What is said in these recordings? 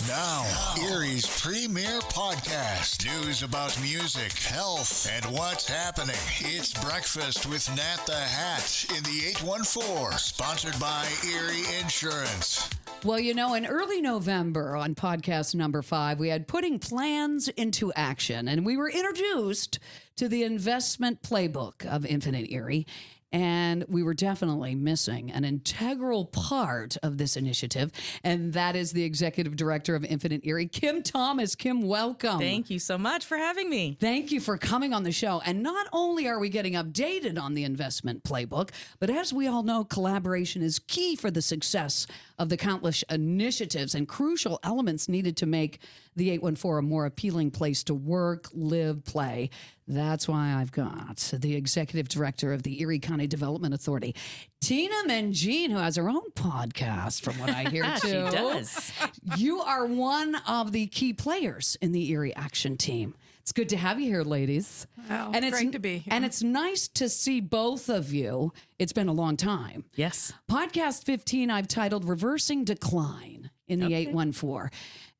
Now, Erie's premier podcast. News about music, health, and what's happening. It's Breakfast with Nat the Hat in the 814, sponsored by Erie Insurance. Well, you know, in early November on podcast number 5, we had Putting Plans into Action, and we were introduced to the investment playbook of Infinite Erie. And we were definitely missing an integral part of this initiative, and that is the executive director of Infinite Erie, Kim Thomas. Kim, welcome. Thank you so much for having me. Thank you for coming on the show. And not only are we getting updated on the investment playbook, but as we all know, collaboration is key for the success of the countless initiatives and crucial elements needed to make the 814 a more appealing place to work, live, play. That's why I've got the executive director of the Erie County Development Authority, Tina Mangine, who has her own podcast, from what I hear, too. She does. You are one of the key players in the Erie Action Team. It's good to have you here, ladies. Oh, and it's great to be here. And it's nice to see both of you. It's been a long time. Yes. Podcast 15, I've titled Reversing Decline in the 814.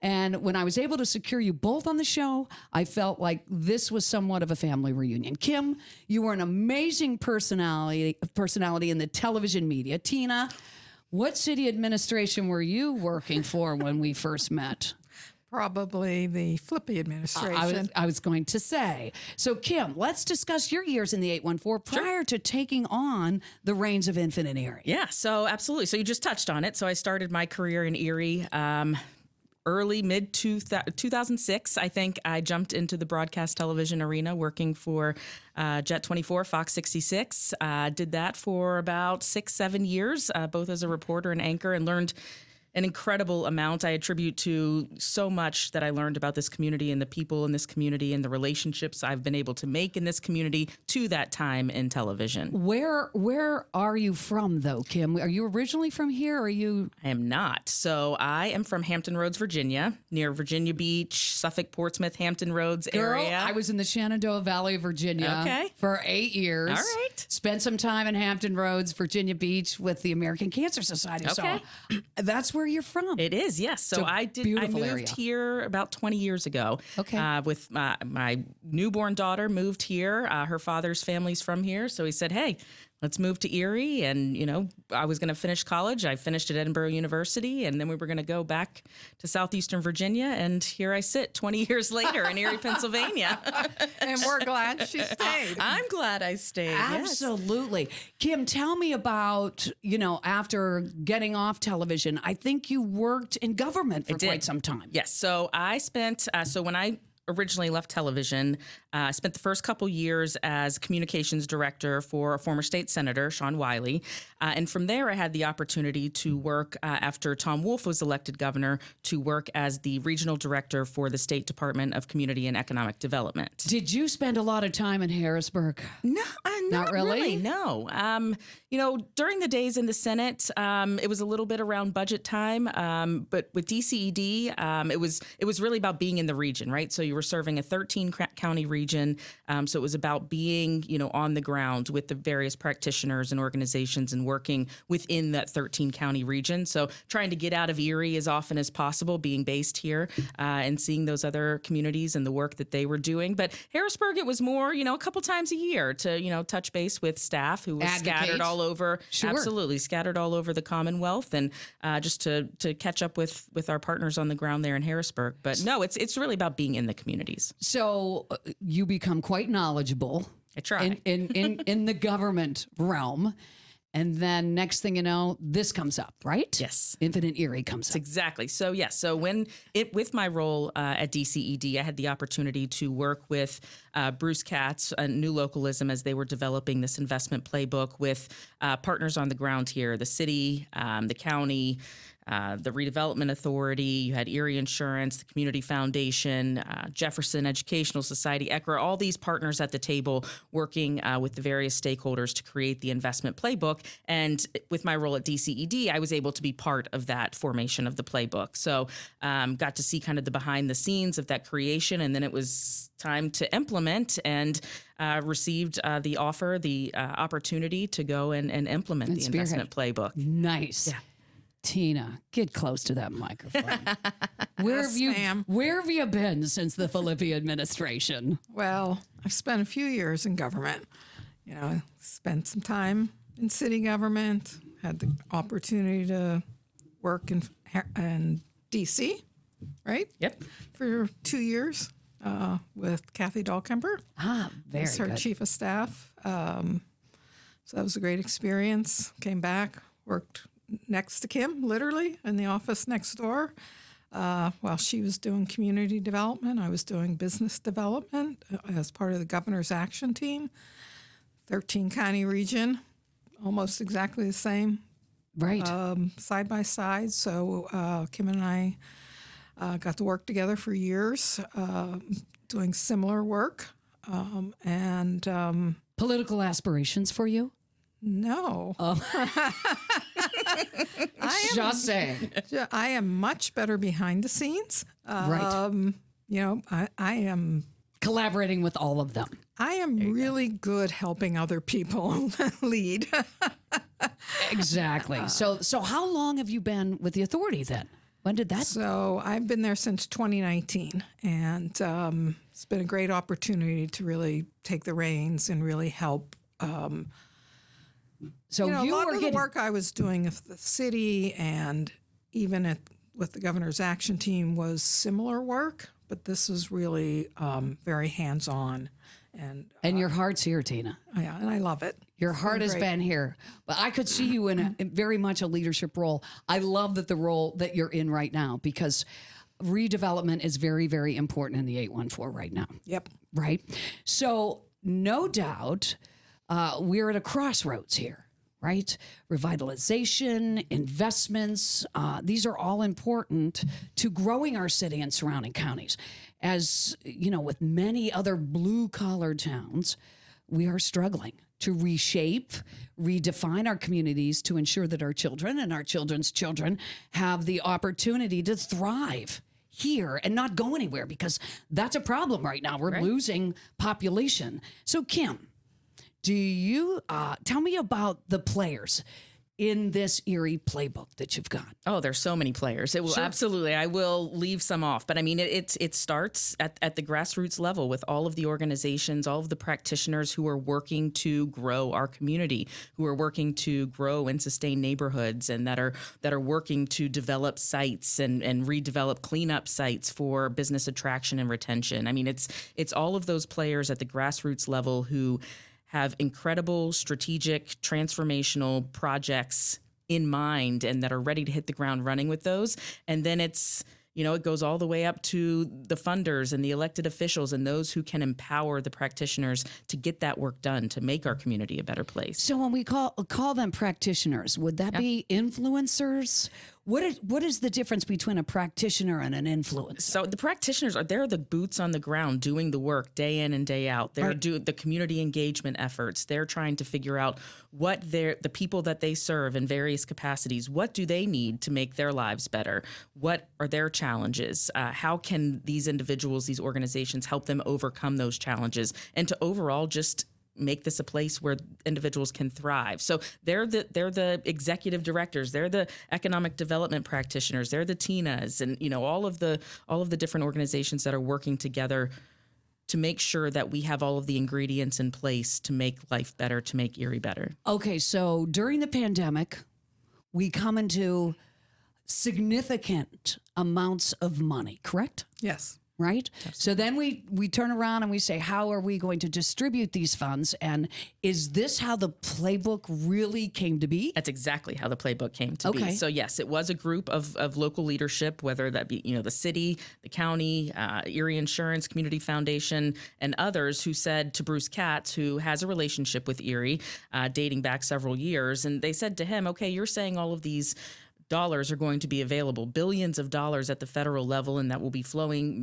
And when I was able to secure you both on the show, I felt like this was somewhat of a family reunion. Kim, you were an amazing personality in the television media. Tina, what city administration were you working for when we first met? Probably the Flippy administration. I was going to say. So, Kim, let's discuss your years in the 814 prior to taking on the reins of Infinite Erie. Yeah, so absolutely. So you just touched on it. So I started my career in Erie mid 2006, I think. I jumped into the broadcast television arena working for Jet 24, Fox 66. Did that for about 6-7 years, both as a reporter and anchor, and learned an incredible amount. I attribute to so much that I learned about this community and the people in this community and the relationships I've been able to make in this community to that time in television. Where are you from, though, Kim? Are you originally from here, or are you? I am not. So I am from Hampton Roads, Virginia, near Virginia Beach, Suffolk, Portsmouth, Hampton Roads area. I was in the Shenandoah Valley, Virginia for 8 years. All right. Spent some time in Hampton Roads, Virginia Beach with the American Cancer Society. Okay. So that's where you're from. It is, yes. So I moved area. here about 20 years ago. Okay. With my newborn daughter moved here. Her father's family's from here. So he said, hey, let's move to Erie. And, you know, I was going to finish college. I finished at Edinburgh University, and then we were going to go back to southeastern Virginia. And here I sit 20 years later in Erie, Pennsylvania. And we're glad she stayed. I'm glad I stayed. Absolutely. Yes. Kim, tell me about, after getting off television, I think you worked in government for quite some time. Yes. So I spent, when I originally left television, spent the first couple years as communications director for a former state senator, Sean Wiley. And from there, I had the opportunity to work, after Tom Wolf was elected governor, to work as the regional director for the State Department of Community and Economic Development. Did you spend a lot of time in Harrisburg? No, not really. No. During the days in the Senate, it was a little bit around budget time. But with DCED, it was really about being in the region, right? So you were serving a 13-county region. So it was about being, on the ground with the various practitioners and organizations and working within that 13-county region. So trying to get out of Erie as often as possible, being based here and seeing those other communities and the work that they were doing. But Harrisburg, it was more, a couple times a year to, touch base with staff who was scattered all over. Sure. Absolutely. Scattered all over the Commonwealth, and just to catch up with our partners on the ground there in Harrisburg. But no, it's really about being in the communities. So you become quite knowledgeable. I try. In the government realm. And then next thing you know, this comes up, right? Yes. Infinite Erie comes up. Exactly. So, yes. So with my role at DCED, I had the opportunity to work with Bruce Katz, New Localism, as they were developing this investment playbook with partners on the ground here, the city, the county, the Redevelopment Authority, you had Erie Insurance, the Community Foundation, Jefferson Educational Society, ECRA, all these partners at the table working with the various stakeholders to create the investment playbook. And with my role at DCED, I was able to be part of that formation of the playbook. So got to see kind of the behind the scenes of that creation, and then it was time to implement, and received the opportunity to go and implement the investment playbook. Nice. Yeah. Tina, get close to that microphone. Yes, ma'am. Where have you been since the Filippi administration? Well, I've spent a few years in government. You know, spent some time in city government, had the opportunity to work in D.C., right? Yep. For 2 years with Kathy Dahlkemper. Very as her good. chief of staff. So that was a great experience. Came back, worked next to Kim, literally, in the office next door. While she was doing community development, I was doing business development as part of the governor's action team. 13 county region, almost exactly the same, Right. side by side. So Kim and I got to work together for years, doing similar work. Political aspirations for you? No. Just saying. I am much better behind the scenes. Right. You know, I am Collaborating with all of them. really good helping other people lead. Exactly. So how long have you been with the authority then? When did that? So I've been there since 2019, and it's been a great opportunity to really take the reins and really help. So You know, you a lot were of getting the work I was doing with the city and even with the governor's action team was similar work, but this is really very hands-on, and your heart's here, Tina. yeah, and I love it. Your heart has great. been here, but I could see you in very much a leadership role. I love that the role that you're in right now, because redevelopment is very, very important in the 814 right now. Yep. Right. So no doubt we're at a crossroads here, right? Revitalization, investments, these are all important to growing our city and surrounding counties. As you know, with many other blue collar towns, we are struggling to reshape, redefine our communities to ensure that our children and our children's children have the opportunity to thrive here and not go anywhere, because that's a problem right now. We're losing population. So, Kim, do you tell me about the players in this Erie playbook that you've got? Oh, there's so many players. It will absolutely. I will leave some off, but I mean, it starts at the grassroots level with all of the organizations, all of the practitioners who are working to grow our community, who are working to grow and sustain neighborhoods, and that are working to develop sites and redevelop cleanup sites for business attraction and retention. I mean, it's all of those players at the grassroots level who have incredible strategic transformational projects in mind and that are ready to hit the ground running with those. And then it goes all the way up to the funders and the elected officials and those who can empower the practitioners to get that work done, to make our community a better place. So when we call them practitioners, would that be influencers? What is the difference between a practitioner and an influencer? So the practitioners they're the boots on the ground doing the work day in and day out. They're doing the community engagement efforts. They're trying to figure out what the people that they serve in various capacities, what do they need to make their lives better? What are their challenges? How can these individuals, these organizations help them overcome those challenges and to overall just make this a place where individuals can thrive. So they're the executive directors, they're the economic development practitioners, they're the TINAs, and all of the different organizations that are working together to make sure that we have all of the ingredients in place to make life better, to make Erie better. Okay, so during the pandemic, we come into significant amounts of money, correct? Yes. Right? So then we turn around and we say, how are we going to distribute these funds? And is this how the playbook really came to be? That's exactly how the playbook came to be. So yes, it was a group of local leadership, whether that be, the city, the county, Erie Insurance, Community Foundation, and others who said to Bruce Katz, who has a relationship with Erie dating back several years, and they said to him, okay, you're saying all of these dollars are going to be available, billions of dollars at the federal level, and that will be flowing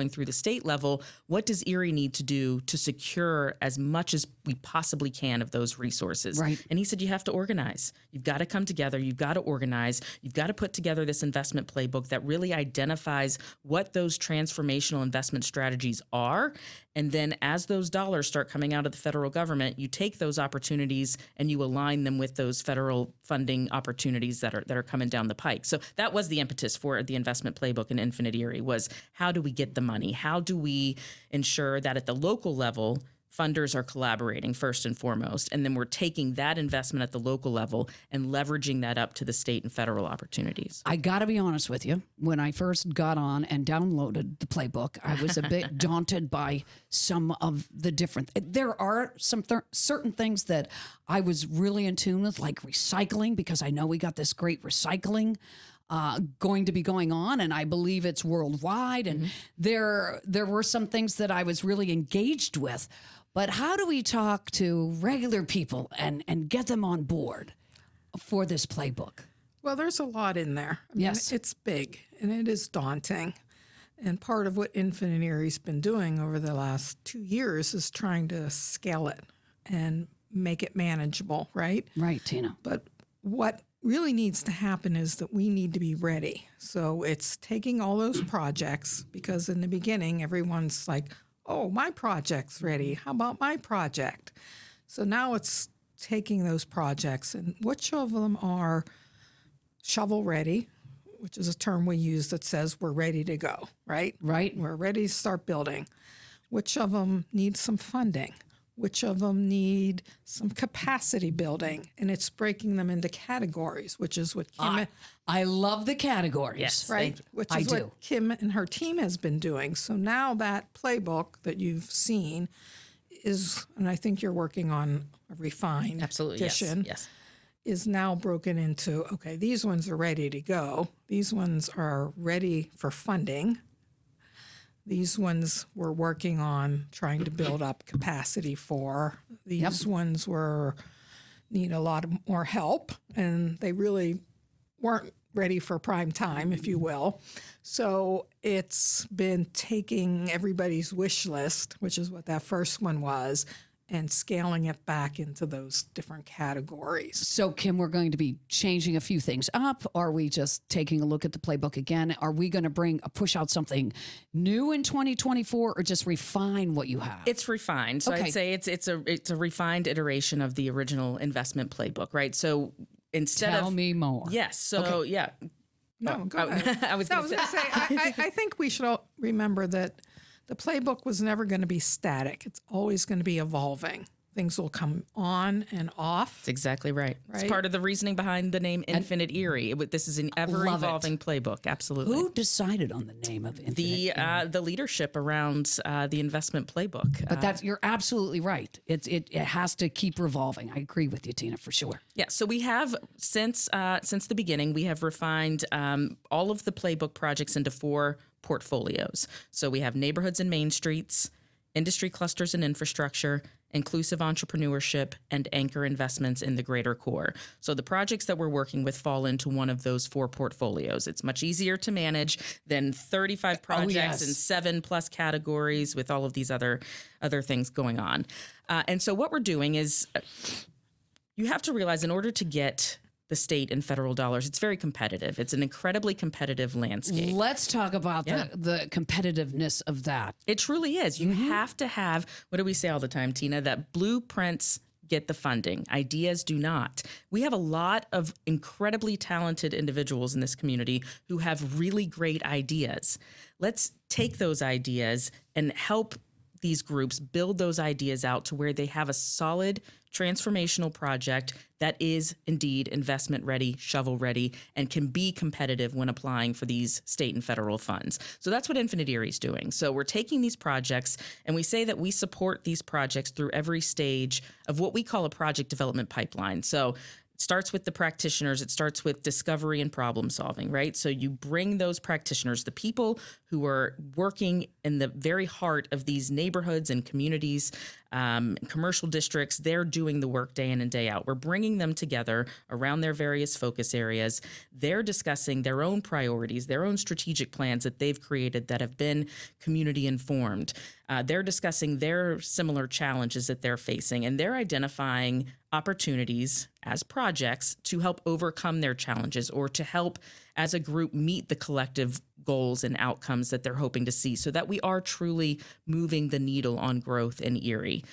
through the state level. What does Erie need to do to secure as much as we possibly can of those resources? Right. And he said, you have to organize. You've got to come together. You've got to organize. You've got to put together this investment playbook that really identifies what those transformational investment strategies are. And then as those dollars start coming out of the federal government, you take those opportunities and you align them with those federal funding opportunities that are coming down the pike. So that was the impetus for the investment playbook in Infinite Erie, was how do we get the money? How do we ensure that at the local level, funders are collaborating first and foremost, and then we're taking that investment at the local level and leveraging that up to the state and federal opportunities. I got to be honest with you. When I first got on and downloaded the playbook, I was a bit daunted by some of the different. There are some certain things that I was really in tune with, like recycling, because I know we got this great recycling going to be going on, and I believe it's worldwide. And there were some things that I was really engaged with. But how do we talk to regular people and get them on board for this playbook? Well, there's a lot in there. I mean, Yes. it's big and it is daunting. And part of what Infinite Erie's been doing over the last 2 years is trying to scale it and make it manageable, right? Right, Tina. But what really needs to happen is that we need to be ready. So it's taking all those projects, because in the beginning, everyone's like, oh, my project's ready. How about my project? So now it's taking those projects and which of them are shovel ready, which is a term we use that says we're ready to go, right? Right. We're ready to start building. Which of them need some funding? Which of them need some capacity building? And it's breaking them into categories, which is what Kim, I love the categories. Yes. right? Which I is do. what Kim and her team has been doing. So now that playbook that you've seen is, and I think you're working on a refined Absolutely, edition, yes. is now broken into, okay, these ones are ready to go. These ones are ready for funding. These ones we're working on trying to build up capacity for. These ones need a lot more help, and they really weren't ready for prime time, if you will. So it's been taking everybody's wish list, which is what that first one was, and scaling it back into those different categories. So, Kim, we're going to be changing a few things up. Are we just taking a look at the playbook again? Are we going to push out something new in 2024, or just refine what you have? It's refined. So Okay. I'd say it's a refined iteration of the original investment playbook, right? So instead Tell of me more. yes, so yeah, No, go ahead. I was No, I going was to say going to say, I think we should all remember that the playbook was never going to be static. It's always going to be evolving. Things will come on and off. that's exactly right. It's Right? part of the reasoning behind the name Infinite Erie. This is an ever-evolving playbook. Absolutely. Who decided on the name of Infinite? The leadership around the investment playbook. But you're absolutely right. It has to keep revolving. I agree with you, Tina, for sure. Yeah, so we have since the beginning, we have refined all of the playbook projects into 4 portfolios. So we have neighborhoods and main streets, industry clusters and infrastructure, inclusive entrepreneurship, and anchor investments in the greater core. So the projects that we're working with fall into one of those 4 portfolios. It's much easier to manage than 35 projects yes. and 7+ categories with all of these other things going on. And so what we're doing is you have to realize, in order to get the state and federal dollars, it's very competitive. It's an incredibly competitive landscape. Let's talk about the competitiveness of that. It truly is. You have to have, what do we say all the time, Tina, that blueprints get the funding. Ideas do not. We have a lot of incredibly talented individuals in this community who have really great ideas. Let's take those ideas and help these groups build those ideas out to where they have a solid transformational project that is indeed investment ready, shovel ready, and can be competitive when applying for these state and federal funds. So that's what Infinite Erie is doing. So we're taking these projects and we say that we support these projects through every stage of what we call a project development pipeline. So it starts with the practitioners. It starts with discovery and problem solving, right? So you bring those practitioners, the people who are working in the very heart of these neighborhoods and communities, commercial districts. They're doing the work day in and day out. We're bringing them together around their various focus areas. They're discussing their own priorities, their own strategic plans that they've created that have been community informed. They're discussing their similar challenges that they're facing, and they're identifying opportunities as projects to help overcome their challenges or to help as a group meet the collective goals and outcomes that they're hoping to see so that we are truly moving the needle on growth in Erie.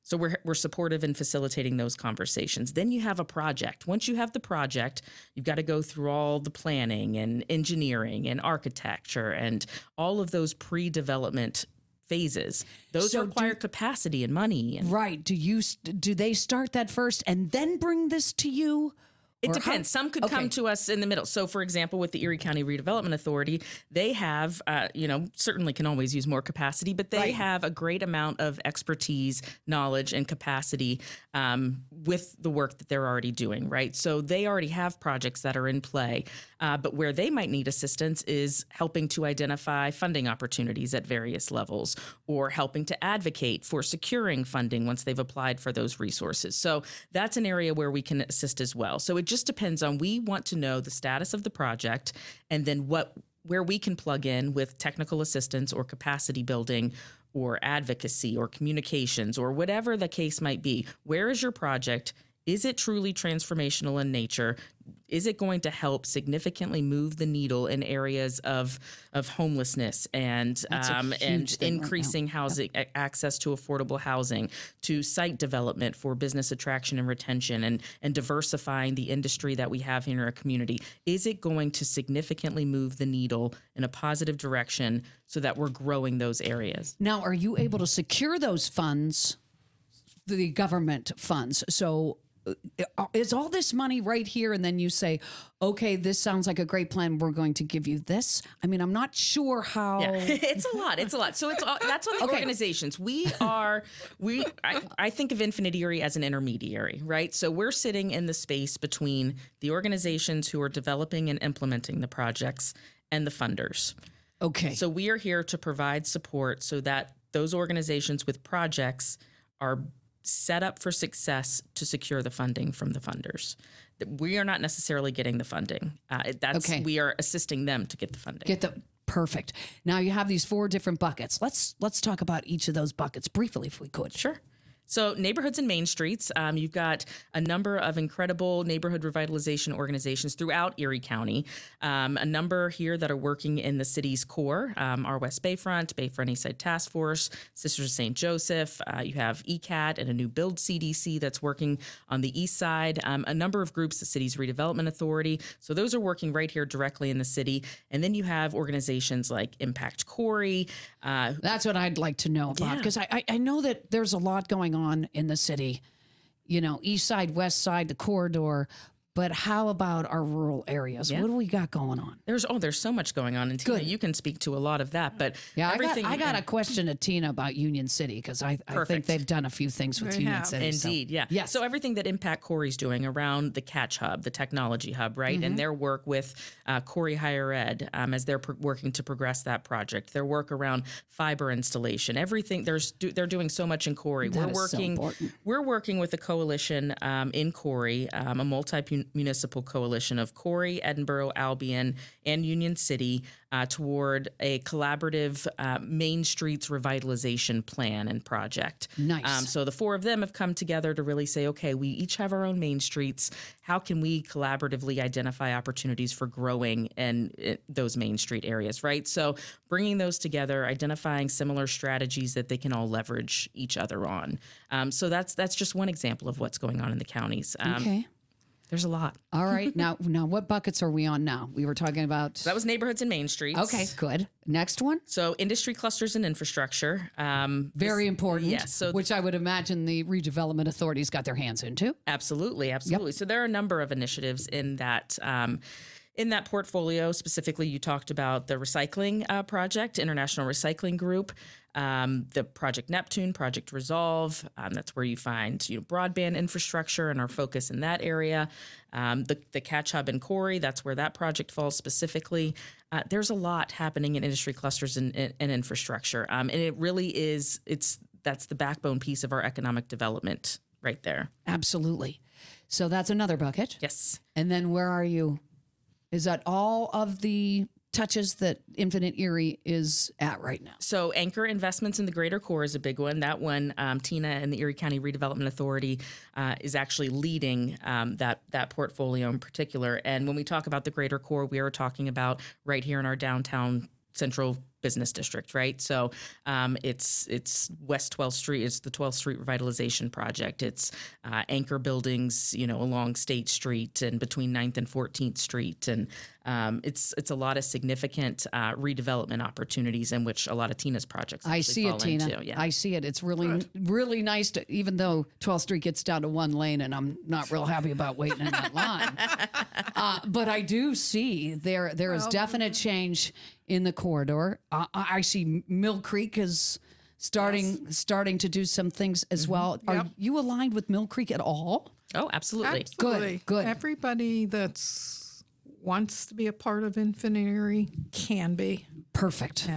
So we're supportive in facilitating those conversations. Then you have a project. Once you have the project, you've got to go through all the planning and engineering and architecture and all of those pre-development phases. Those require capacity and money. Right. Do they start that first and then bring this to you? It depends. Some could come to us in the middle. So, for example, with the Erie County Redevelopment Authority, they have, certainly can always use more capacity, but they have a great amount of expertise, knowledge, and capacity with the work that they're already doing, right? So they already have projects that are in play. But where they might need assistance is helping to identify funding opportunities at various levels or helping to advocate for securing funding once they've applied for those resources. So that's an area where we can assist as well. So it just depends on, we want to know the status of the project and then where we can plug in with technical assistance or capacity building or advocacy or communications or whatever the case might be. Where is your project? Is it truly transformational in nature? Is it going to help significantly move the needle in areas of homelessness and increasing housing access to affordable housing, to site development for business attraction and retention, and diversifying the industry that we have here in our community? Is it going to significantly move the needle in a positive direction so that we're growing those areas? Now, are you able to secure those funds, the government funds? So is all this money right here and then you say, okay, this sounds like a great plan, we're going to give you this? I mean, I'm not sure how. Yeah. It's a lot. So that's on the organizations. I think of Infinite Erie as an intermediary, right? So we're sitting in the space between the organizations who are developing and implementing the projects and the funders. Okay. So we are here to provide support so that those organizations with projects are set up for success to secure the funding from the funders. We are not necessarily getting the funding. We are assisting them to get the funding. Perfect. Now you have these 4 different buckets. Let's talk about each of those buckets briefly, if we could. Sure. So neighborhoods and main streets, you've got a number of incredible neighborhood revitalization organizations throughout Erie County. A number here that are working in the city's core, our West Bayfront Eastside Task Force, Sisters of St. Joseph. You have ECAT and a new build CDC that's working on the east side. A number of groups, the city's redevelopment authority. So those are working right here directly in the city. And then you have organizations like Impact Corey. That's what I'd like to know about, because I know that there's a lot going on in the city, east side, west side, the corridor. But how about our rural areas? Yeah. What do we got going on? There's so much going on. And Tina, you can speak to a lot of that. But I got a question to Tina about Union City, because I think they've done a few things with Union City. Indeed, yeah. Yes. So everything that Impact Corey's doing around the Catch Hub, the technology hub, right? And their work with Corey Higher Ed as they're working to progress that project. Their work around fiber installation, everything. They're doing so much in Corey. We're working with a coalition in Corey, a multi-municipal coalition of Corey, Edinburgh, Albion, and Union City toward a collaborative Main Streets revitalization plan and project. Nice. So the 4 of them have come together to really say, okay, we each have our own Main Streets. How can we collaboratively identify opportunities for growing in those Main Street areas, right? So bringing those together, identifying similar strategies that they can all leverage each other on. So that's just one example of what's going on in the counties. Okay. There's a lot. All right. Now, what buckets are we on now? We were talking about... So that was neighborhoods and main streets. Okay, good. Next one? So industry clusters and infrastructure. Very important. Yes. So which I would imagine the redevelopment authorities got their hands into. Absolutely. Yep. So there are a number of initiatives in that portfolio. Specifically, you talked about the recycling project, International Recycling Group. The Project Neptune, Project Resolve, that's where you find broadband infrastructure and our focus in that area. The Catch Hub in Corey, that's where that project falls specifically. There's a lot happening in industry clusters and infrastructure, and it really is. That's the backbone piece of our economic development right there. Absolutely. So that's another bucket. Yes. And then where are you? Is that all of the touches that Infinite Erie is at right now? So anchor investments in the greater core is a big one. That one, Tina and the Erie County Redevelopment Authority is actually leading that portfolio in particular. And when we talk about the greater core, we are talking about right here in our downtown central business district, right? So it's West 12th Street. It's the 12th Street Revitalization Project. It's anchor buildings, along State Street and between 9th and 14th Street. And it's a lot of significant redevelopment opportunities in which a lot of Tina's projects I see it, Tina. into. Yeah. I see it. It's really nice to, even though 12th Street gets down to one lane and I'm not real happy about waiting in that line. But I do see there is definite change in the corridor. I see Mill Creek is starting to do some things as well. Yep. Are you aligned with Mill Creek at all? Oh, absolutely. Absolutely. Good. Everybody wants to be a part of Infinity can be. Perfect.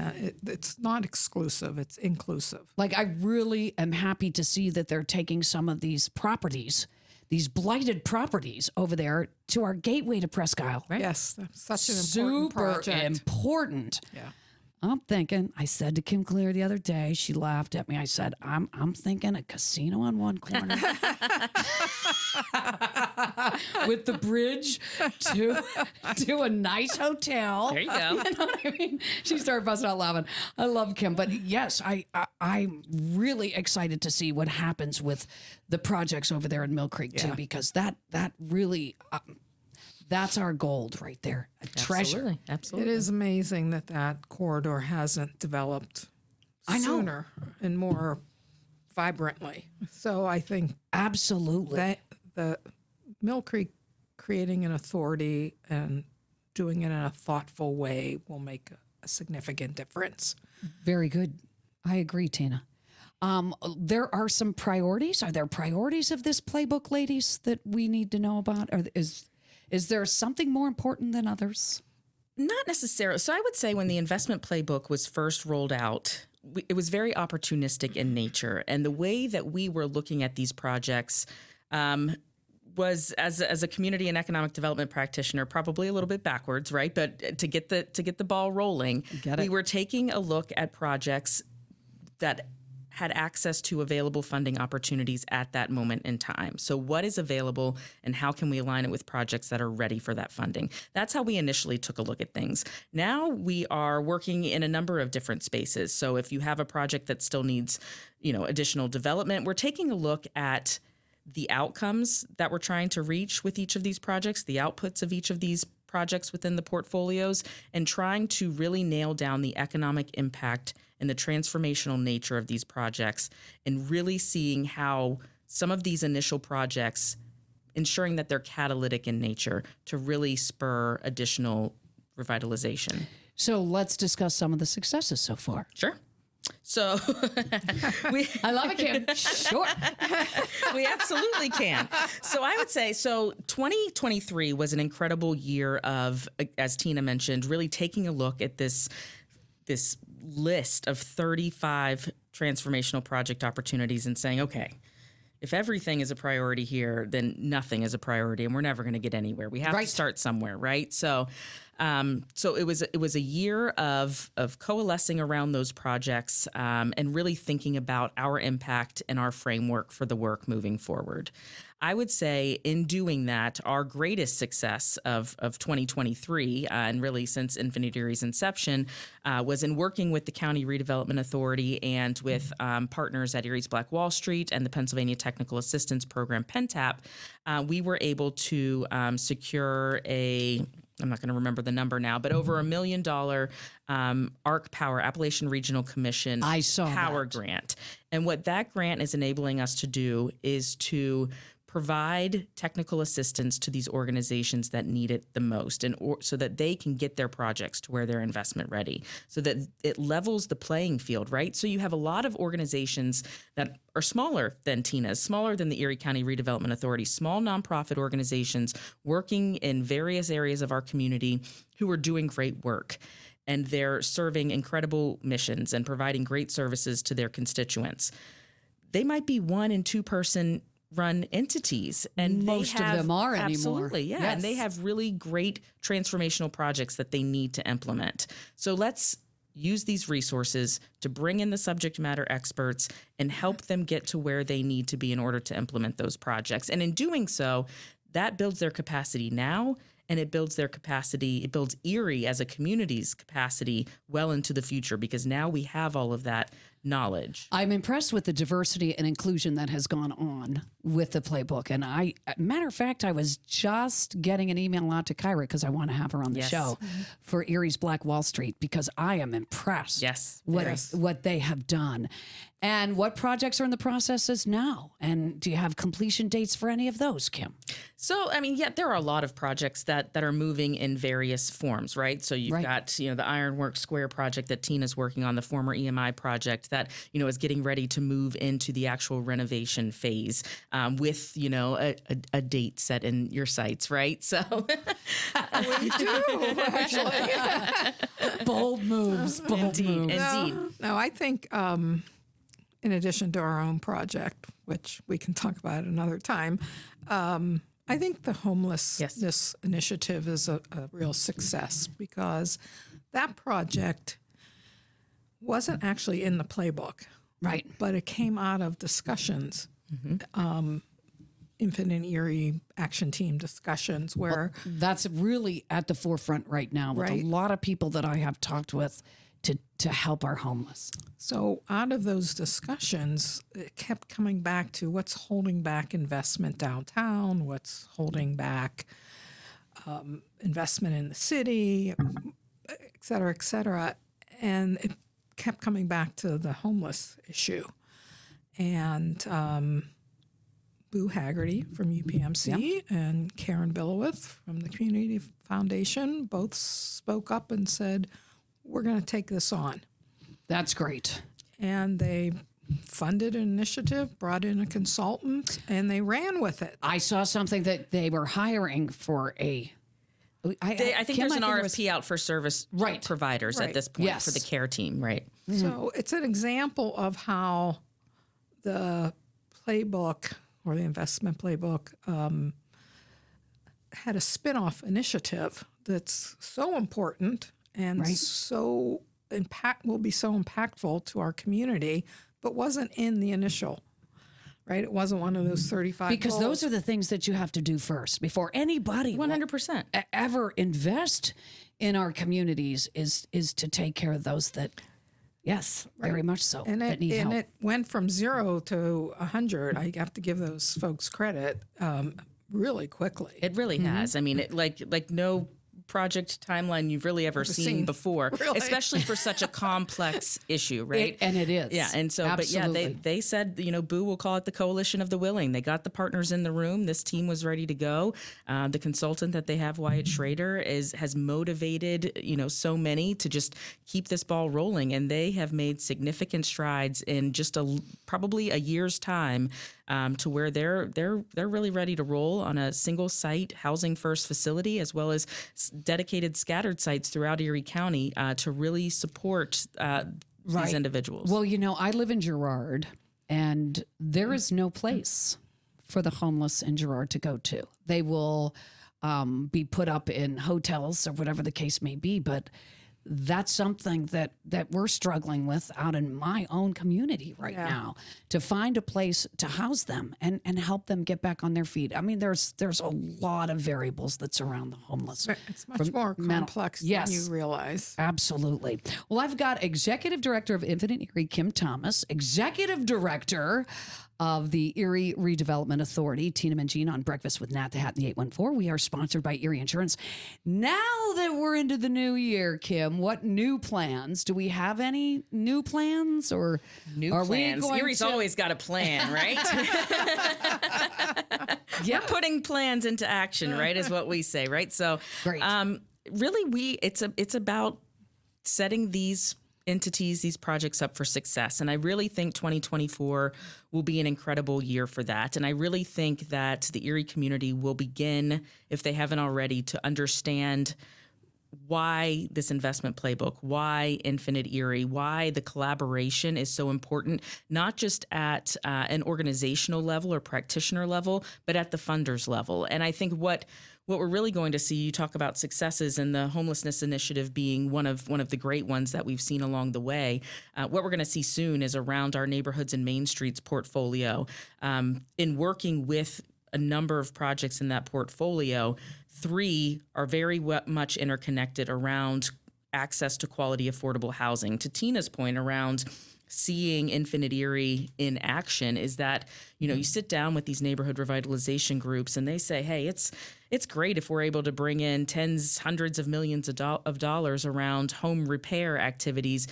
It's not exclusive, it's inclusive. Like, I really am happy to see that they're taking some of these properties, these blighted properties over there to our gateway to Presque Isle. Right. Yes, that's such an important Super project. important. Yeah. I'm thinking, I said to Kim Clear the other day, she laughed at me. I said, I'm thinking a casino on one corner with the bridge to a nice hotel. There you go. You know what I mean? She started busting out laughing. I love Kim. But yes, I'm really excited to see what happens with the projects over there in Mill Creek too, because that really... that's our gold right there, a treasure. Absolutely. It is amazing that corridor hasn't developed sooner and more vibrantly. So I think Absolutely. that the Mill Creek creating an authority and doing it in a thoughtful way will make a significant difference. Very good. I agree, Tina. There are some priorities. Are there priorities of this playbook, ladies, that we need to know about? Or is there something more important than others? Not necessarily. So I would say when the investment playbook was first rolled out, it was very opportunistic in nature. And the way that we were looking at these projects was, as a community and economic development practitioner, probably a little bit backwards, right? But to get the ball rolling, we were taking a look at projects that had access to available funding opportunities at that moment in time. So what is available and how can we align it with projects that are ready for that funding? That's how we initially took a look at things. Now we are working in a number of different spaces. So if you have a project that still needs, additional development, we're taking a look at the outcomes that we're trying to reach with each of these projects, the outputs of each of these projects within the portfolios, and trying to really nail down the economic impact and the transformational nature of these projects, and really seeing how some of these initial projects, ensuring that they're catalytic in nature to really spur additional revitalization. So let's discuss some of the successes so far. Sure. So I love it, Kim. Sure. We absolutely can. So I would say, 2023 was an incredible year of, as Tina mentioned, really taking a look at this list of 35 transformational project opportunities and saying, okay, if everything is a priority here, then nothing is a priority and we're never going to get anywhere. We have to start somewhere, right? So it was a year of coalescing around those projects and really thinking about our impact and our framework for the work moving forward. I would say in doing that, our greatest success of 2023, and really since Infinity Erie's inception, was in working with the County Redevelopment Authority and with partners at Erie's Black Wall Street and the Pennsylvania Technical Assistance Program, PennTAP. We were able to secure I'm not going to remember the number now, but over $1 million ARC Power, Appalachian Regional Commission power grant. And what that grant is enabling us to do is to provide technical assistance to these organizations that need it the most, so that they can get their projects to where they're investment ready, so that it levels the playing field, right? So you have a lot of organizations that are smaller than Tina's, smaller than the Erie County Redevelopment Authority, small nonprofit organizations working in various areas of our community who are doing great work. And they're serving incredible missions and providing great services to their constituents. They might be 1- and 2-person run entities, and most of them are anymore. Absolutely, yeah. Yes. And they have really great transformational projects that they need to implement. So let's use these resources to bring in the subject matter experts and help them get to where they need to be in order to implement those projects. And in doing so, that builds their capacity now and it builds their capacity. It builds Erie as a community's capacity well into the future, because now we have all of that knowledge. I'm impressed with the diversity and inclusion that has gone on with the playbook. And matter of fact, I was just getting an email out to Kyra because I want to have her on the show for Erie's Black Wall Street, because I am impressed what they have done. And what projects are in the processes now? And do you have completion dates for any of those, Kim? So, I mean, yeah, there are a lot of projects that are moving in various forms, right? So you've got, the Ironworks Square project that Tina's working on, the former EMI project that, is getting ready to move into the actual renovation phase with, a date set in your sights, right? So We do, actually. Bold moves, bold moves. Indeed. No, I think in addition to our own project, which we can talk about another time, I think the homelessness initiative is a real success, because that project wasn't actually in the playbook. Right. But it came out of discussions, Infinite Erie Action Team discussions where... That's really at the forefront right now with a lot of people that I have talked with to help our homeless. So out of those discussions, it kept coming back to what's holding back investment downtown, what's holding back investment in the city, et cetera, et cetera. And it kept coming back to the homeless issue. And Boo Haggerty from UPMC and Karen Billowith from the Community Foundation both spoke up and said, we're going to take this on. That's great. And they funded an initiative, brought in a consultant, and they ran with it. I saw something that they were hiring for I think there's an RFP out for service providers at this point for the care team, right? Mm-hmm. So it's an example of how the playbook or the investment playbook had a spin-off initiative that's so important and so will be so impactful to our community, but wasn't in the initial, right? It wasn't one of those 35 because goals. Those are the things that you have to do first before anybody 100% ever invest in our communities is to take care of those that, very much so, that need help. And it went from 0 to 100. I have to give those folks credit really quickly. It really has. I mean, like no project timeline you've really ever seen before, especially for such a complex issue, right? And it is. Yeah, and so, absolutely. but they said, Boo will call it the Coalition of the Willing. They got the partners in the room. This team was ready to go. The consultant that they have, Wyatt Schrader, has motivated, so many to just keep this ball rolling, and they have made significant strides in just probably a year's time. To where they're really ready to roll on a single site housing first facility, as well as dedicated scattered sites throughout Erie County to really support these individuals. Well, I live in Girard, and there is no place for the homeless in Girard to go to. They will be put up in hotels or whatever the case may be, but that's something that we're struggling with out in my own community right now, to find a place to house them and help them get back on their feet. I mean, there's a lot of variables that surround the homeless. It's much more complex than you realize. Absolutely. Well, I've got Executive Director of Infinite Erie, Kim Thomas, Executive Director of the Erie Redevelopment Authority, Tina Mangine, on Breakfast with Nat the Hat in the 814. We are sponsored by Erie Insurance. Now that we're into the new year, Kim, what new plans? Do we have any new plans, or new plans? Erie's always got a plan, right? We're putting plans into action, right? Is what we say, right? So, great. Really, it's about setting these entities, these projects up for success. And I really think 2024 will be an incredible year for that. And I really think that the Erie community will begin, if they haven't already, to understand why this investment playbook, why Infinite Erie, why the collaboration is so important, not just at an organizational level or practitioner level, but at the funders level. And I think what we're really going to see, you talk about successes and the homelessness initiative being one of the great ones that we've seen along the way. What we're going to see soon is around our neighborhoods and Main Streets portfolio, in working with a number of projects in that portfolio. 3 are very much interconnected around access to quality, affordable housing. To Tina's point around seeing Infinite Erie in action is that, you sit down with these neighborhood revitalization groups and they say, hey, it's great if we're able to bring in tens, hundreds of millions of dollars around home repair activities,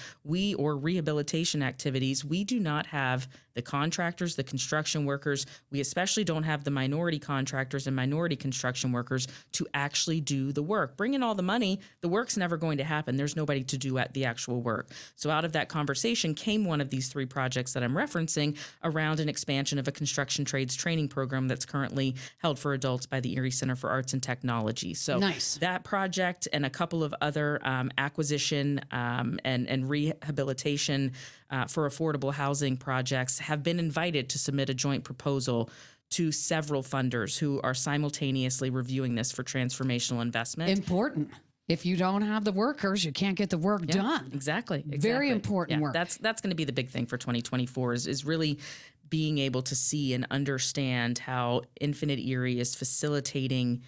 or rehabilitation activities. We do not have the contractors, the construction workers. We especially don't have the minority contractors and minority construction workers to actually do the work. Bring in all the money, the work's never going to happen. There's nobody to do the actual work. So out of that conversation came one of these 3 projects that I'm referencing around an expansion of a construction trades training program that's currently held for adults by the Erie Center for Arts and Technology. So nice. That project and a couple of other acquisition and rehabilitation for affordable housing projects have been invited to submit a joint proposal to several funders who are simultaneously reviewing this for transformational investment. Important. If you don't have the workers, you can't get the work done. Exactly. Very important work. That's going to be the big thing for 2024 is really being able to see and understand how Infinite Erie is facilitating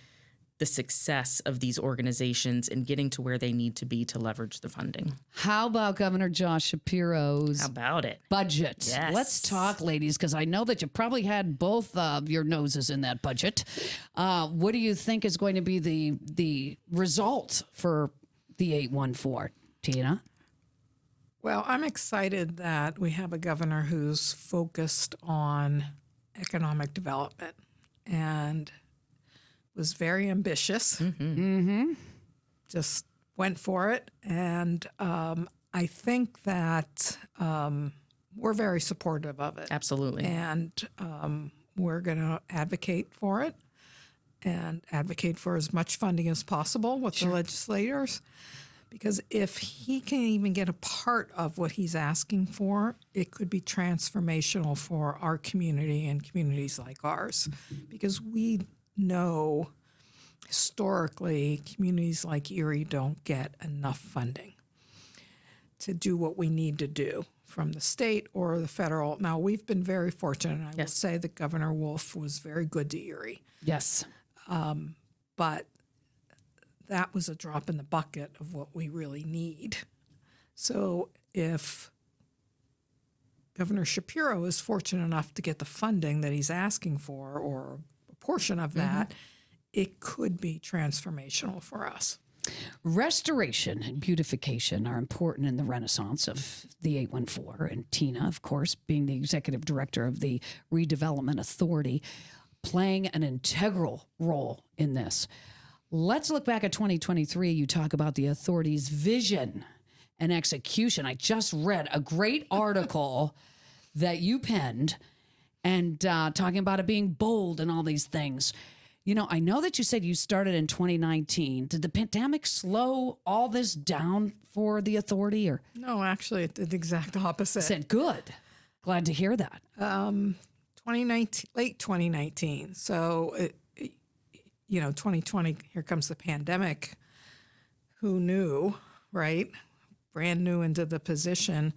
the success of these organizations and getting to where they need to be to leverage the funding. How about Governor Josh Shapiro's How about it? budget? Yes. Let's talk, ladies, because I know that you probably had both of your noses in that budget. What do you think is going to be the result for the 814, Tina? Well, I'm excited that we have a governor who's focused on economic development and was very ambitious. Just went for it. And I think that we're very supportive of it. Absolutely. And we're going to advocate for it and advocate for as much funding as possible with the legislators. Because if he can even get a part of what he's asking for, it could be transformational for our community and communities like ours. Because we know historically communities like Erie don't get enough funding to do what we need to do from the state or the federal. Now, we've been very fortunate. I will say that Governor Wolf was very good to Erie. Yes. But that was a drop in the bucket of what we really need. So if Governor Shapiro is fortunate enough to get the funding that he's asking for, or a portion of that, it could be transformational for us. Restoration and beautification are important in the renaissance of the 814. And Tina, of course, being the executive director of the Redevelopment Authority, playing an integral role in this. Let's look back at 2023. You talk about the authority's vision and execution. I just read a great article that you penned and talking about it being bold and all these things. I know that you said you started in 2019. Did the pandemic slow all this down for the authority? Or No, actually, it did the exact opposite. said good. Glad to hear that. 2019, late 2019. So, 2020, here comes the pandemic. Who knew, right? Brand new into the position.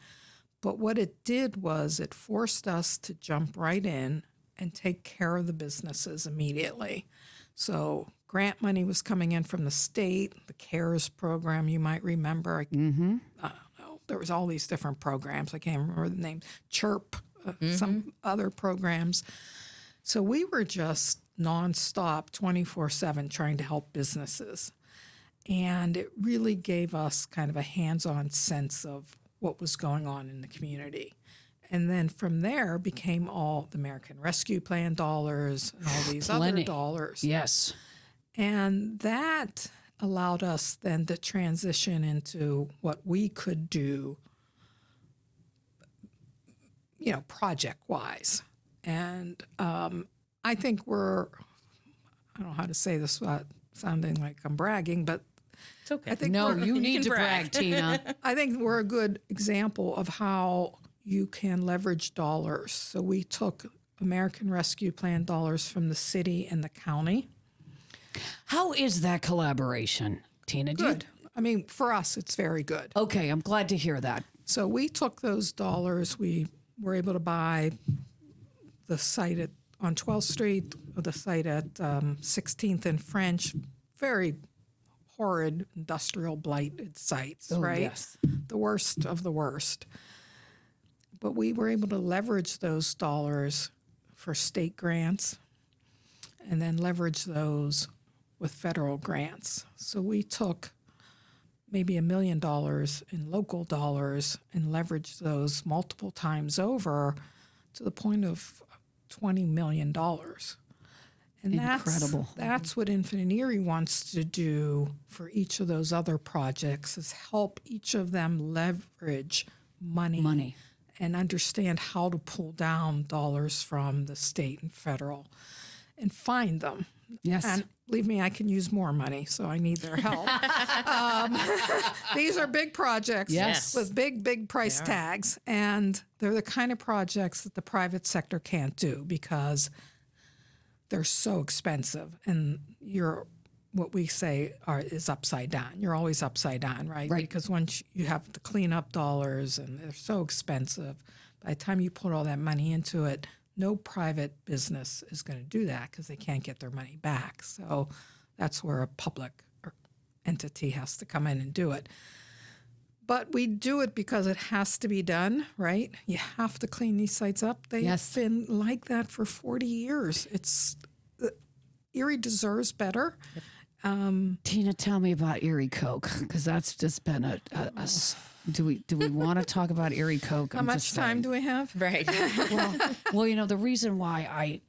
But what it did was it forced us to jump right in and take care of the businesses immediately. So grant money was coming in from the state, the CARES program, you might remember. I don't know. There was all these different programs. I can't remember the name. CHIRP, some other programs. So we were just nonstop, 24/7, trying to help businesses. And it really gave us kind of a hands-on sense of what was going on in the community. And then from there became all the American Rescue Plan dollars and all these other dollars. Yes. And that allowed us then to transition into what we could do, project-wise. And I think I don't know how to say this without sounding like I'm bragging, but It's okay. I think you need to brag, Tina. I think we're a good example of how you can leverage dollars. So we took American Rescue Plan dollars from the city and the county. How is that collaboration, Tina? Good. I mean, for us, it's very good. Okay, I'm glad to hear that. So we took those dollars. We were able to buy the site at on 12th Street, the site at 16th and French, very horrid industrial blighted sites, right? Yes. The worst of the worst. But we were able to leverage those dollars for state grants and then leverage those with federal grants. So we took maybe $1 million in local dollars and leveraged those multiple times over to the point of $20 million. And Incredible. That's what Infinite Erie wants to do for each of those other projects, is help each of them leverage money. And understand how to pull down dollars from the state and federal and find them. Yes. And believe me, I can use more money, so I need their help. These are big projects Yes. with big price tags. And they're the kind of projects that the private sector can't do because they're so expensive. And what we say is upside down. You're always upside down, right? Right. Because once you have to clean up dollars and they're so expensive, by the time you put all that money into it, no private business is going to do that because they can't get their money back. So that's where a public entity has to come in and do it. But we do it because it has to be done, right? You have to clean these sites up. They've been like that for 40 years. Erie deserves better. Tina, tell me about Erie Coke, because that's just been a do we want to talk about Erie Coke? How much time do we have? Right. Well, the reason why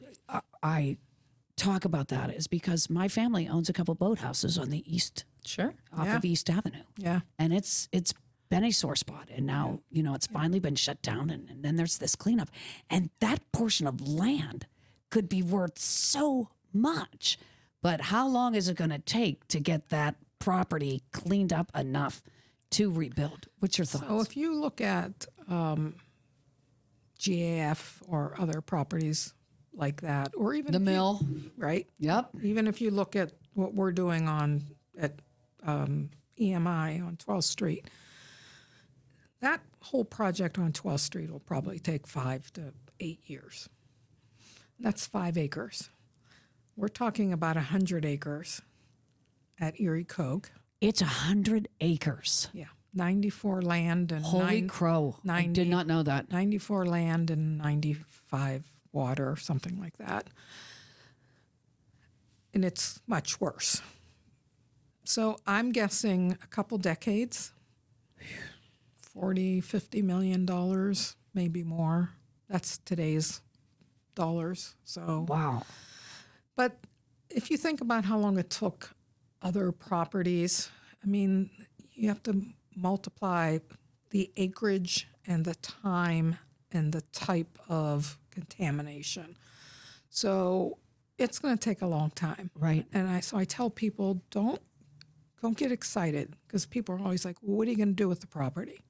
I talk about that is because my family owns a couple boathouses on the east, off of East Avenue. Yeah. And it's been a sore spot, and now it's finally been shut down, and then there's this cleanup, and that portion of land could be worth so much. But how long is it going to take to get that property cleaned up enough to rebuild? What's your thoughts? So if you look at GAF or other properties like that, or even the mill, right? Yep. Even if you look at what we're doing at EMI on 12th Street, that whole project on 12th Street will probably take 5 to 8 years. That's 5 acres. We're talking about 100 acres at Erie Coke. It's 100 acres. Yeah, 94 land and Holy crow! 90, I did not know that. 94 land and 95 water, something like that. And it's much worse. So I'm guessing a couple decades, $40, $50 million, maybe more. That's today's dollars. So Wow. But if you think about how long it took other properties, I mean, you have to multiply the acreage and the time and the type of contamination. So it's going to take a long time. Right. And so I tell people, don't get excited, because people are always like, well, what are you going to do with the property?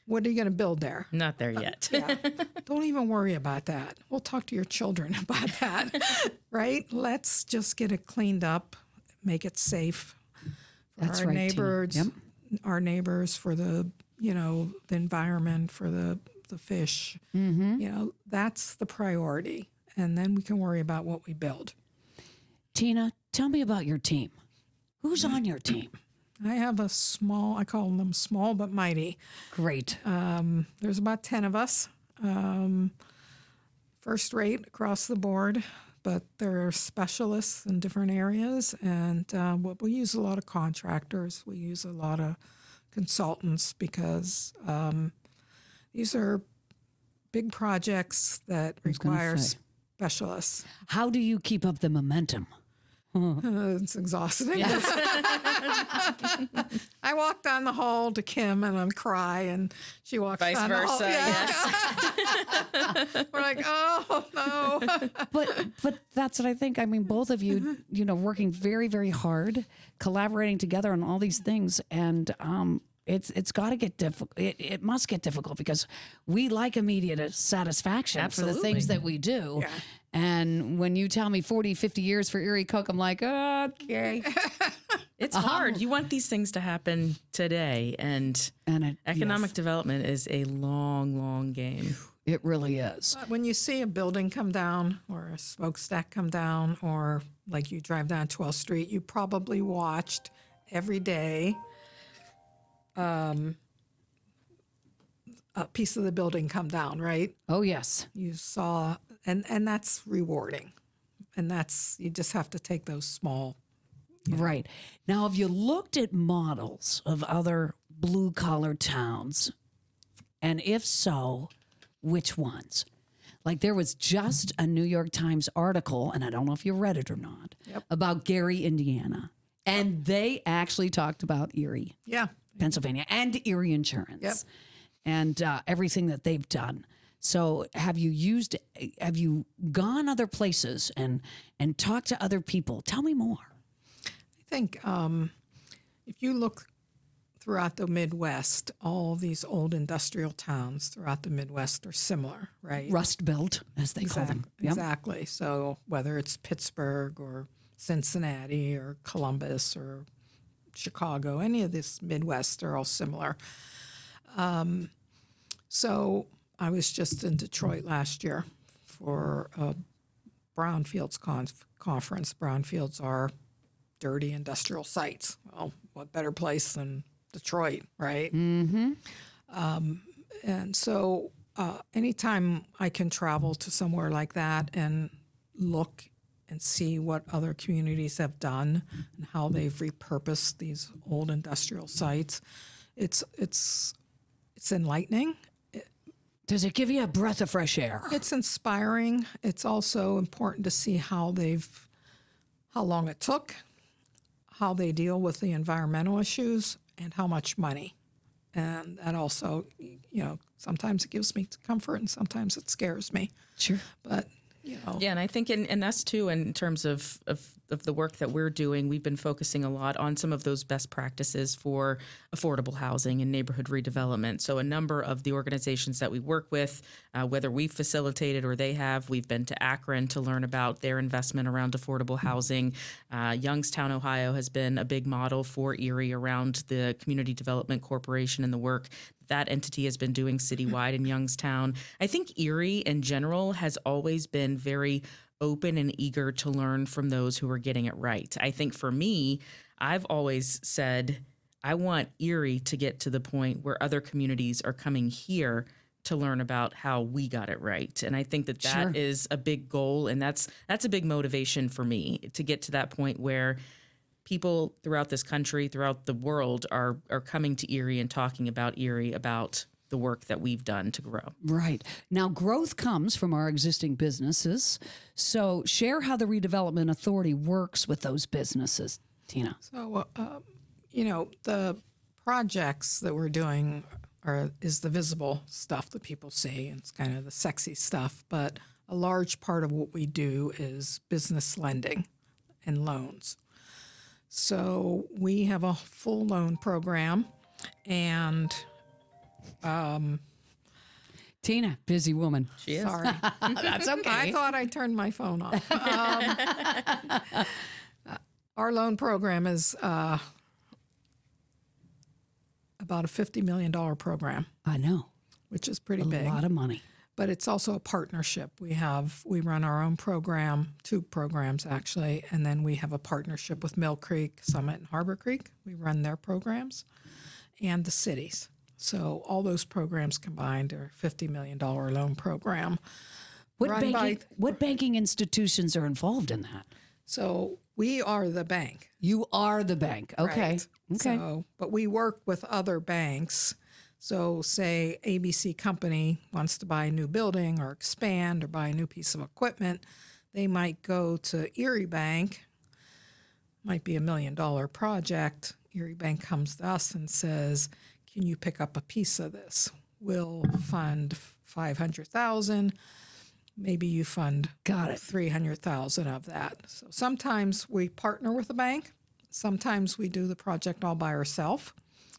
What are you going to build there? Not there yet. Yeah. Don't even worry about that. We'll talk to your children about that, right? Let's just get it cleaned up, make it safe for That's our right, neighbors, Tina. our neighbors, for the environment, for the fish. Mm-hmm. That's the priority. And then we can worry about what we build. Tina, tell me about your team. Who's on your team? I have I call them small but mighty. Great. There's about 10 of us, first rate across the board, but they're specialists in different areas. And we use a lot of contractors. We use a lot of consultants, because these are big projects that require specialists. How do you keep up the momentum? It's exhausting. I walk down the hall to Kim and I cry, and she walks Vice down the hall. versa, We're like, oh no. But that's what I think. I mean, both of you, working very, very hard, collaborating together on all these things, and it's got to get difficult. It must get difficult, because we like immediate satisfaction for the things that we do. Yeah. And when you tell me 40, 50 years for Erie Coke, I'm like, okay. It's hard. You want these things to happen today, and economic development is a long, long game. It really is. But when you see a building come down or a smokestack come down, or like you drive down 12th Street, you probably watched every day a piece of the building come down, right? Oh, yes. You saw, and that's rewarding. And that's, you just have to take those small. Right. Now, have you looked at models of other blue-collar towns? And if so, which ones? Like there was just a New York Times article, and I don't know if you read it or not, about Gary, Indiana. And they actually talked about Erie, Yeah. Pennsylvania, and Erie Insurance and everything that they've done. So have you gone other places and talked to other people? Tell me more. I think if you look throughout the Midwest, all these old industrial towns throughout the Midwest are similar, right? Rust Belt, as they call them. Yep. Exactly. So whether it's Pittsburgh or Cincinnati or Columbus or Chicago, any of this Midwest, they're all similar. So I was just in Detroit last year for a brownfields conference. Brownfields are dirty industrial sites. Well, what better place than Detroit, right? Mm-hmm. And so anytime I can travel to somewhere like that and look and see what other communities have done and how they've repurposed these old industrial sites, it's enlightening. Does it give you a breath of fresh air? It's inspiring. It's also important to see how long it took, how they deal with the environmental issues, and how much money. And that also, sometimes it gives me comfort and sometimes it scares me. Sure. But, Yeah, and I think in us too, in terms of the work that we're doing, we've been focusing a lot on some of those best practices for affordable housing and neighborhood redevelopment. So a number of the organizations that we work with, whether we've facilitated or they have, we've been to Akron to learn about their investment around affordable housing. Youngstown, Ohio has been a big model for Erie around the Community Development Corporation and the work that entity has been doing citywide in Youngstown. I think Erie in general has always been very open and eager to learn from those who are getting it right. I think for me, I've always said, I want Erie to get to the point where other communities are coming here to learn about how we got it right. And I think that Sure. is a big goal. And that's a big motivation for me to get to that point where people throughout this country, throughout the world are coming to Erie and talking about Erie, about the work that we've done to grow. Right. Now, growth comes from our existing businesses. So share how the Redevelopment Authority works with those businesses, Tina. so, the projects that we're doing is the visible stuff that people see. It's kind of the sexy stuff. But a large part of what we do is business lending and loans. So we have a full loan program, and Tina, busy woman. She is. sorry, That's okay. I thought I turned my phone off. Our loan program is about a $50 million program, I know. which is pretty A big. lot of money. But it's also a partnership. We run our own program, 2 programs actually, and then we have a partnership with Mill Creek, Summit, and Harbor Creek. We run their programs, and the cities. So all those programs combined are a $50 million loan program. What banking institutions are involved in that? So we are the bank. You are the bank. Okay. Right. Okay. So, but we work with other banks. So say ABC Company wants to buy a new building or expand or buy a new piece of equipment. They might go to Erie Bank, might be $1 million project. Erie Bank comes to us and says, can you pick up a piece of this? We'll fund $500,000. Maybe you fund Got it. $300,000 of that. So sometimes we partner with a bank. Sometimes we do the project all by ourselves.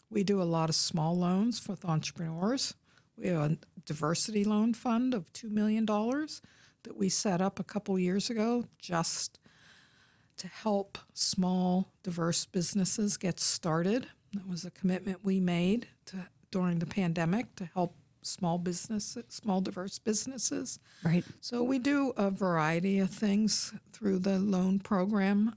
We do a lot of small loans with entrepreneurs. We have a diversity loan fund of $2 million that we set up a couple years ago just to help small, diverse businesses get started. That was a commitment we made during the pandemic to help small diverse businesses. Right. So we do a variety of things through the loan program.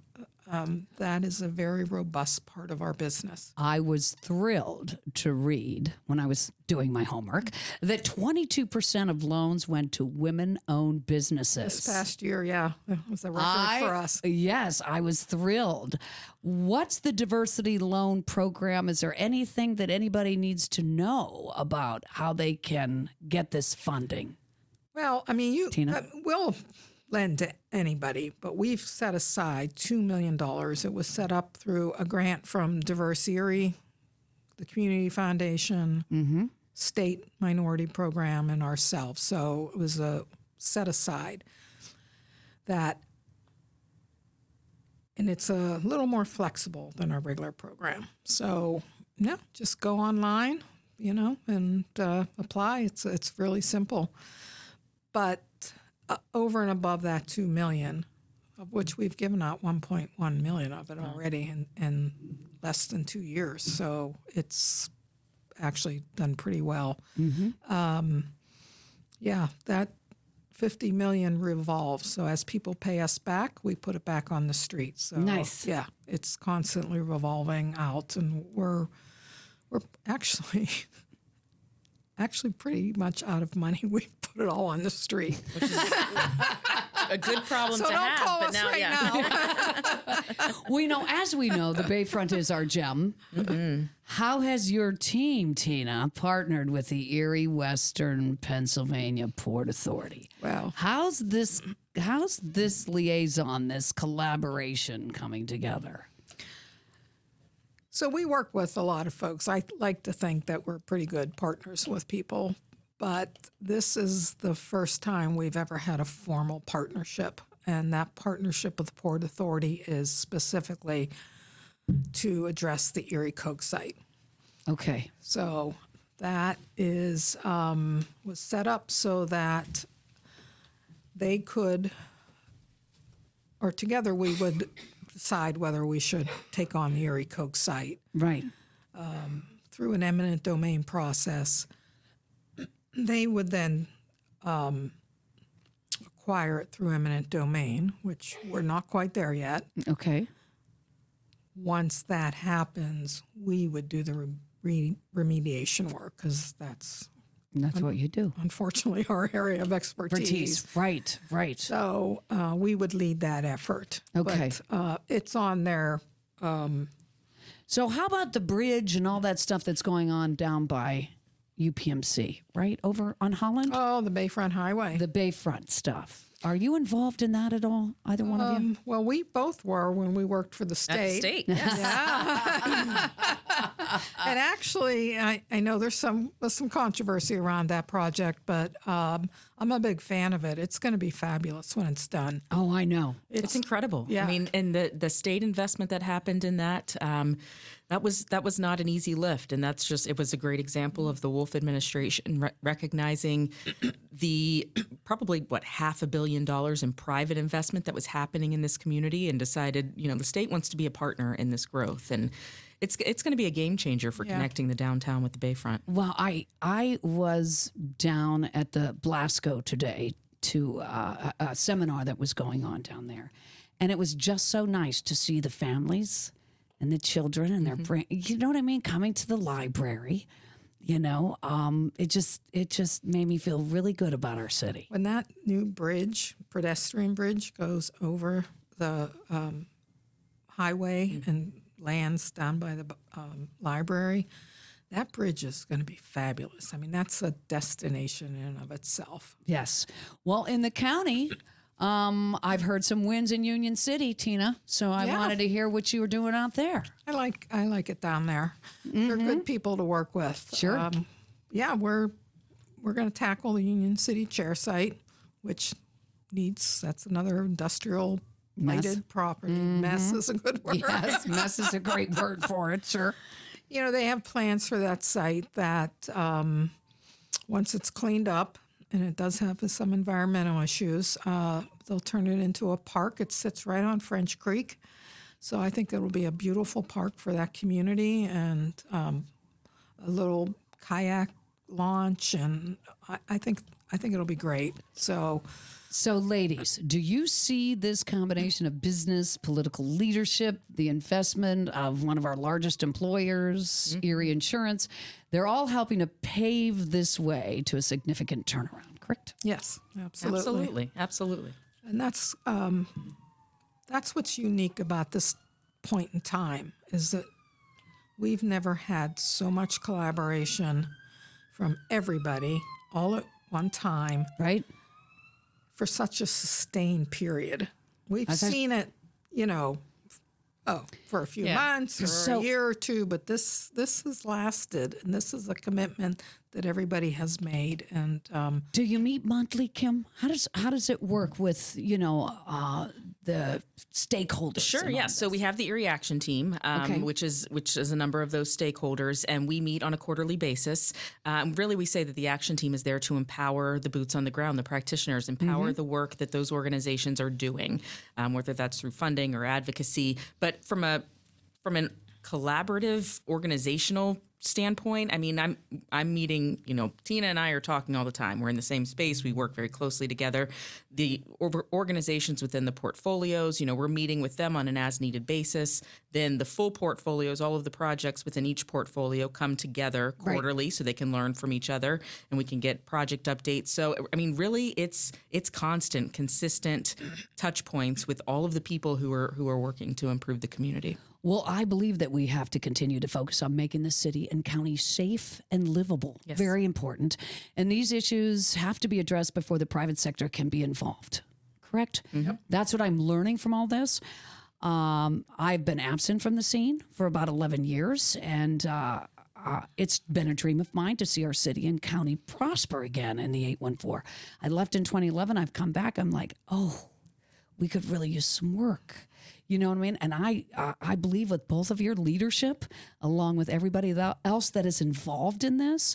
That is a very robust part of our business. I was thrilled to read when I was doing my homework that 22% of loans went to women-owned businesses. This past year, yeah, it was a record for us. Yes, I was thrilled. What's the diversity loan program? Is there anything that anybody needs to know about how they can get this funding? Well, I mean, Tina? we'll lend to anybody, but we've set aside $2 million. It was set up through a grant from Diverse Erie, the Community Foundation, State Minority Program, and ourselves. So it was a set aside that, and it's a little more flexible than our regular program. So, yeah, just go online, and apply. It's really simple. But over and above that $2 million, of which we've given out $1.1 million of it already in less than 2 years. So it's actually done pretty well. That $50 million revolves. So as people pay us back, we put it back on the street. So Nice. Yeah, it's constantly revolving out, and we're actually pretty much out of money. We put it all on the street. Which is a good problem So to don't have. call but us now, right now. As we know, the Bayfront is our gem. How has your team, Tina, partnered with the Erie Western Pennsylvania Port Authority? Well, How's this liaison, this collaboration coming together? so we work with a lot of folks. I like to think that we're pretty good partners with people, but this is the first time we've ever had a formal partnership. And that partnership with the Port Authority is specifically to address the Erie Coke site. Okay. So that is was set up so that they could, or together we would decide whether we should take on the Erie Coke site Right. through an eminent domain process. They would then acquire it through eminent domain, which we're not quite there yet. Okay. Once that happens, we would do the remediation work, because that's That's what you do. unfortunately our area of expertise. Right. So we would lead that effort. Okay. But it's on there. So how about the bridge and all that stuff that's going on down by UPMC, right? Over on Holland? Oh, the Bayfront Highway. The Bayfront stuff. Are you involved in that at all? Either one of you? Well, we both were when we worked for the At state. the state, yes. And actually, I know there's some controversy around that project, but I'm a big fan of it. It's going to be fabulous when it's done. Oh, I know. It's incredible. Yeah. I mean, and the state investment that happened in that, that was not an easy lift. And it was a great example of the Wolf administration recognizing the probably, $500 million in private investment that was happening in this community, and decided, the state wants to be a partner in this growth. And it's going to be a game changer for connecting the downtown with the Bayfront. Well, I was down at the Blasco today to a seminar that was going on down there. And it was just so nice to see the families and the children and their brain, you know what I mean, coming to the library. It just made me feel really good about our city. When that new pedestrian bridge, goes over the highway and lands down by the library, that bridge is going to be fabulous. I mean, that's a destination in and of itself. Yes. Well, in the county, I've heard some wins in Union City, Tina. So I wanted to hear what you were doing out there. I like it down there. They're good people to work with. Sure. We're going to tackle the Union City chair site, which that's another industrial related property. Mess is a good word. Yes, mess is a great word for it, sure. They have plans for that site that once it's cleaned up, and it does have some environmental issues, they'll turn it into a park. It sits right on French Creek. So I think it'll be a beautiful park for that community, and a little kayak launch, and I think it'll be great. So, ladies, do you see this combination of business, political leadership, the investment of one of our largest employers, Erie Insurance? They're all helping to pave this way to a significant turnaround, correct? yes, absolutely. Absolutely. And that's what's unique about this point in time, is that we've never had so much collaboration from everybody all at one time Right? for such a sustained period. We've seen it, for a few months or a year or two, but this has lasted, and this is a commitment that everybody has made. And Do you meet monthly, Kim? How does it work with the stakeholders? Sure. Yeah. So we have the Erie Action Team, which is a number of those stakeholders, and we meet on a quarterly basis. Really, we say that the Action Team is there to empower the boots on the ground, the practitioners, empower the work that those organizations are doing, whether that's through funding or advocacy. But from an collaborative organizational standpoint, I mean, I'm meeting, Tina and I are talking all the time. We're in the same space. We work very closely together. The organizations within the portfolios, we're meeting with them on an as-needed basis. Then the full portfolios, all of the projects within each portfolio come together quarterly so they can learn from each other and we can get project updates. So, I mean, really, it's constant, consistent touch points with all of the people who are working to improve the community. Well, I believe that we have to continue to focus on making the city and county safe and livable. Yes. Very important. And these issues have to be addressed before the private sector can be involved. Correct? Mm-hmm. That's what I'm learning from all this. I've been absent from the scene for about 11 years, and it's been a dream of mine to see our city and county prosper again in the 814. I left in 2011. I've come back. I'm like, we could really use some work. You know what I mean? And I believe with both of your leadership, along with everybody else that is involved in this,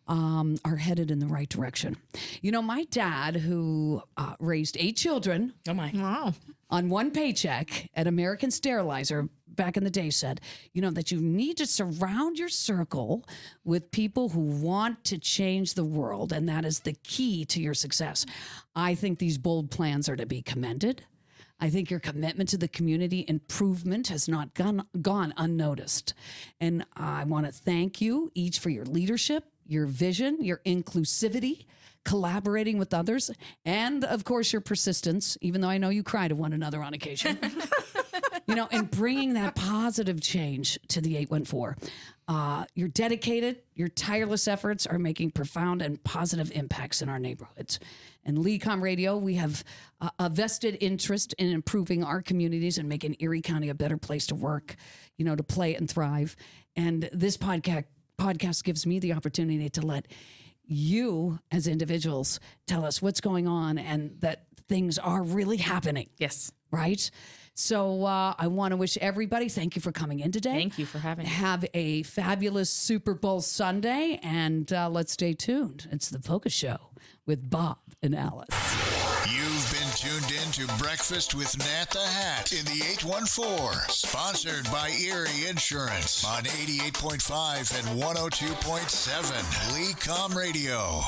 are headed in the right direction. My dad, who raised 8 children on one paycheck at American Sterilizer back in the day, said, that you need to surround your circle with people who want to change the world. And that is the key to your success. I think these bold plans are to be commended. I think your commitment to the community improvement has not gone unnoticed. And I want to thank you each for your leadership, your vision, your inclusivity, collaborating with others, and of course your persistence, even though I know you cry to one another on occasion, and bringing that positive change to the 814. You're dedicated, your tireless efforts are making profound and positive impacts in our neighborhoods. And LECOM Radio, we have a vested interest in improving our communities and making Erie County a better place to work, to play and thrive. And this podcast gives me the opportunity to let you as individuals tell us what's going on and that things are really happening. Yes. Right? So I want to wish everybody, thank you for coming in today. Thank you for having me. Have a fabulous Super Bowl Sunday, and let's stay tuned. It's The Focus Show with Bob and Alice. You've been tuned in to Breakfast with Nat the Hat in the 814, sponsored by Erie Insurance on 88.5 and 102.7 LECOM Radio.